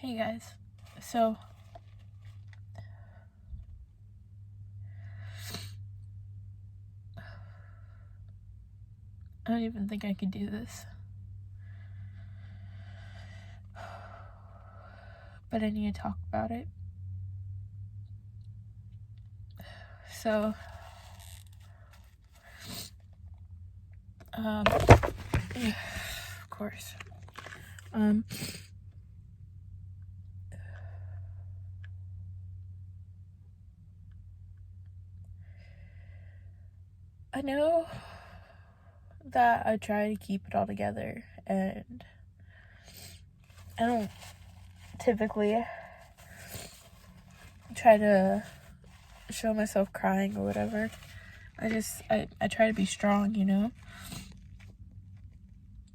Hey guys, so I don't even think I could do this, but I need to talk about it. So, yeah, of course, I know that I try to keep it all together, and I don't typically try to show myself crying or whatever. I try to be strong, you know?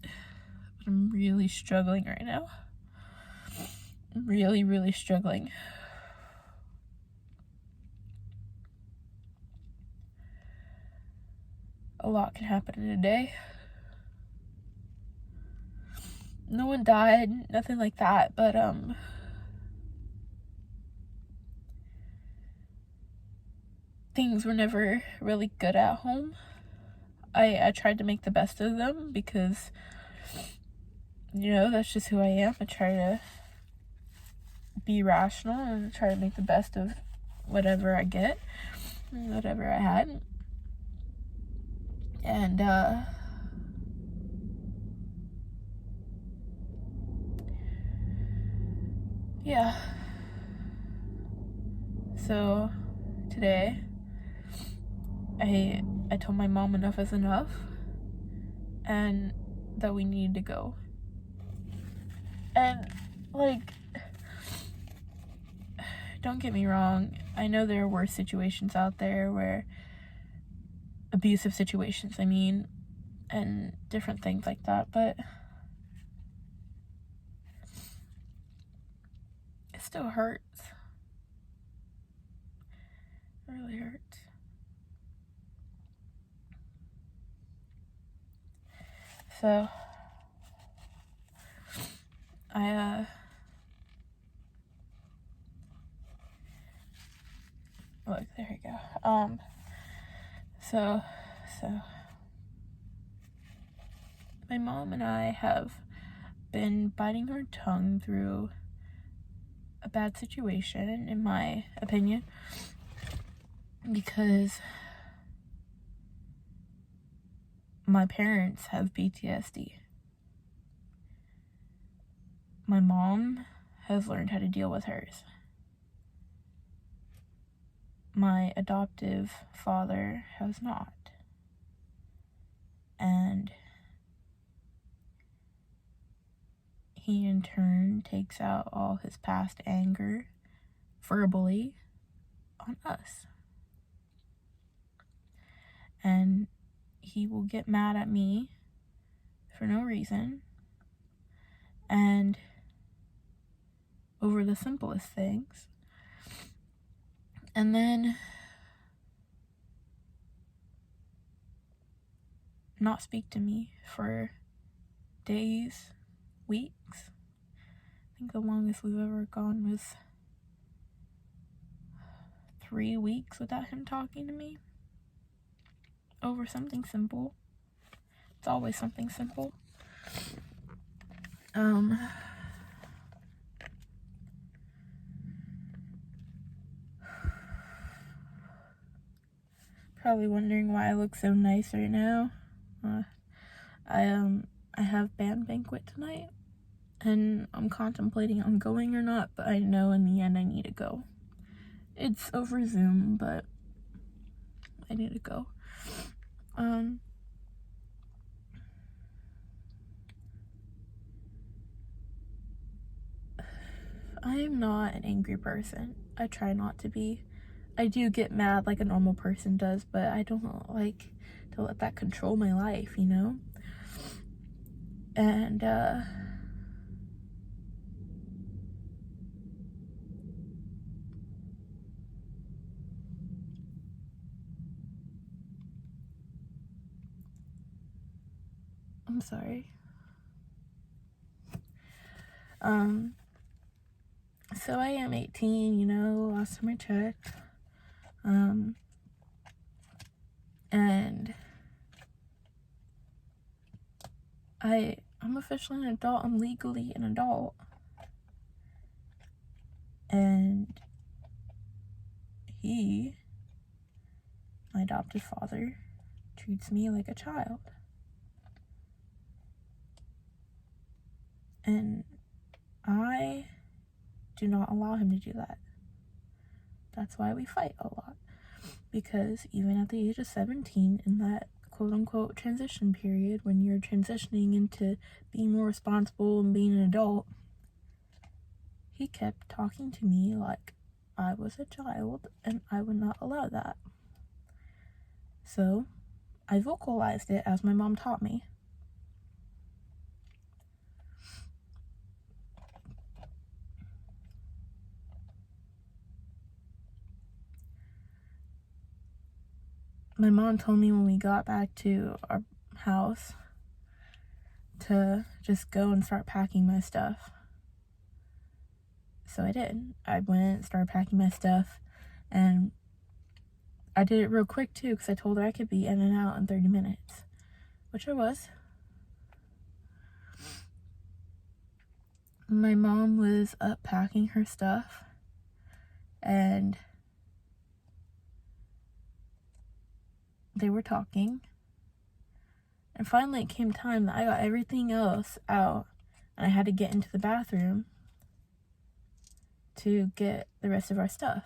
But I'm really struggling right now. I'm really, really struggling. A lot can happen in a day. No one died, nothing like that, but things were never really good at home. I tried to make the best of them because, you know, that's just who I am. I try to be rational and try to make the best of whatever I get, whatever I had. And, yeah. So, today, I told my mom enough is enough, and that we needed to go. And, like, don't get me wrong, I know there are worse situations out there where abusive situations, I mean, and different things like that, but it still hurts. It really hurts. So, look, there we go. So, my mom and I have been biting our tongue through a bad situation, in my opinion, because my parents have PTSD. My mom has learned how to deal with hers. My adoptive father has not. And he in turn takes out all his past anger verbally on us. And he will get mad at me for no reason and over the simplest things. And then not speak to me for days, weeks. I think the longest we've ever gone was 3 weeks without him talking to me over something simple. It's always something simple. Probably wondering why I look so nice right now. I have band banquet tonight, and I'm contemplating on going or not, but I know in the end I need to go. It's over Zoom, but I need to go. I am not an angry person. I try not to be. I do get mad like a normal person does, but I don't like to let that control my life, you know? And, I'm sorry. So I am 18, last time I checked. And I'm officially an adult. I'm legally an adult. And he, my adopted father, treats me like a child. And I do not allow him to do that. That's why we fight a lot. Because even at the age of 17, in that quote-unquote transition period, when you're transitioning into being more responsible and being an adult, he kept talking to me like I was a child, and I would not allow that. So I vocalized it as my mom taught me. My mom told me when we got back to our house to just go and start packing my stuff. So I did. I went, started packing my stuff, and I did it real quick too, because I told her I could be in and out in 30 minutes, which I was. My mom was up packing her stuff, and they were talking. And finally it came time that I got everything else out, and I had to get into the bathroom to get the rest of our stuff.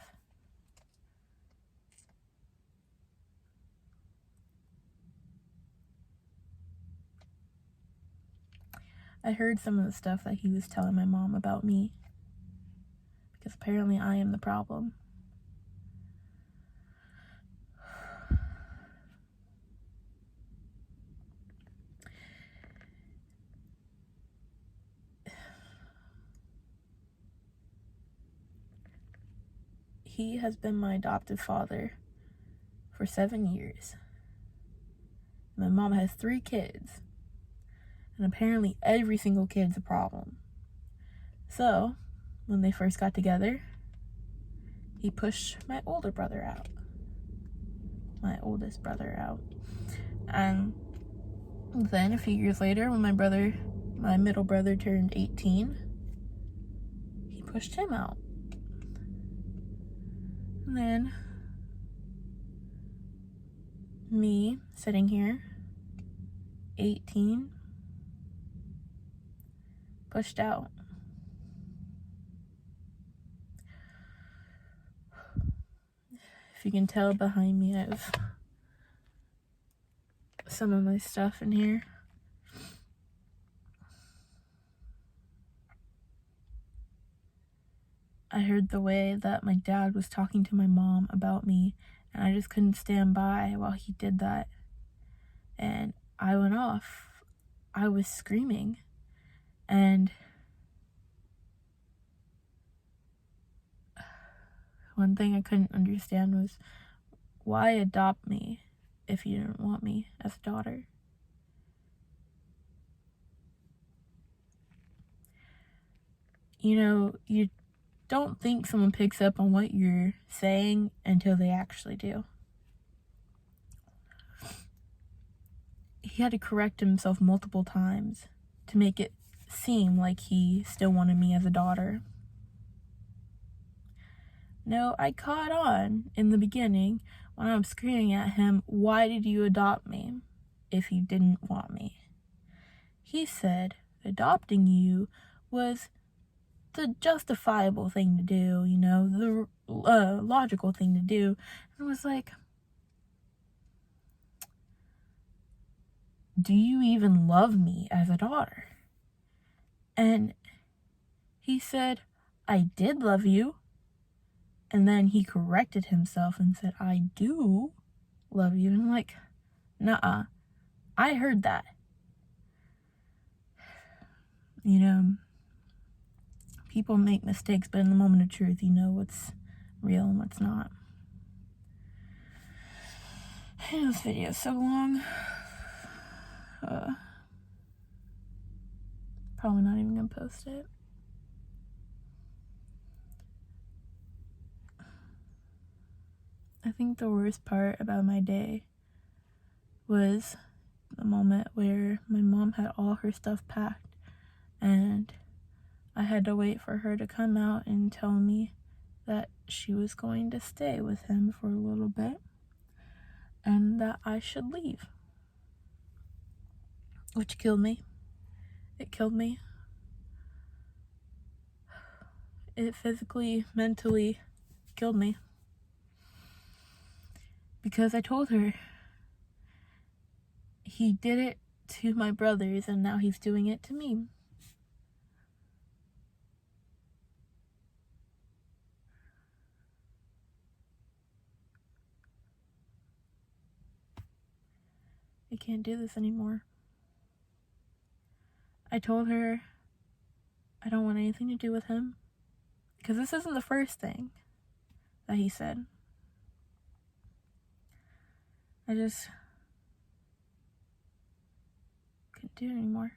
I heard some of the stuff that he was telling my mom about me, because apparently I am the problem. He has been my adoptive father for 7 years. My mom has 3 kids, and apparently every single kid's a problem. So, when they first got together, he pushed my older brother out. My oldest brother out. And then a few years later, when my middle brother turned 18, he pushed him out. And then me sitting here, 18, pushed out. If you can tell behind me, I have some of my stuff in here. I heard the way that my dad was talking to my mom about me, and I just couldn't stand by while he did that. And I went off. I was screaming. And one thing I couldn't understand was, why adopt me if you didn't want me as a daughter? You don't think someone picks up on what you're saying until they actually do. He had to correct himself multiple times to make it seem like he still wanted me as a daughter. No, I caught on in the beginning when I was screaming at him, "Why did you adopt me if you didn't want me?" He said adopting you was the justifiable thing to do, the logical thing to do. And I was like, do you even love me as a daughter? And he said, I did love you. And then he corrected himself and said, I do love you. And I'm like, nuh-uh, I heard that. People make mistakes, but in the moment of truth, you know what's real and what's not. I know this video is so long. Probably not even gonna post it. I think the worst part about my day was the moment where my mom had all her stuff packed and I had to wait for her to come out and tell me that she was going to stay with him for a little bit and that I should leave. Which killed me. It killed me. It physically, mentally killed me. Because I told her he did it to my brothers and now he's doing it to me. I can't do this anymore. I told her I don't want anything to do with him. Because this isn't the first thing that he said. I just couldn't do it anymore.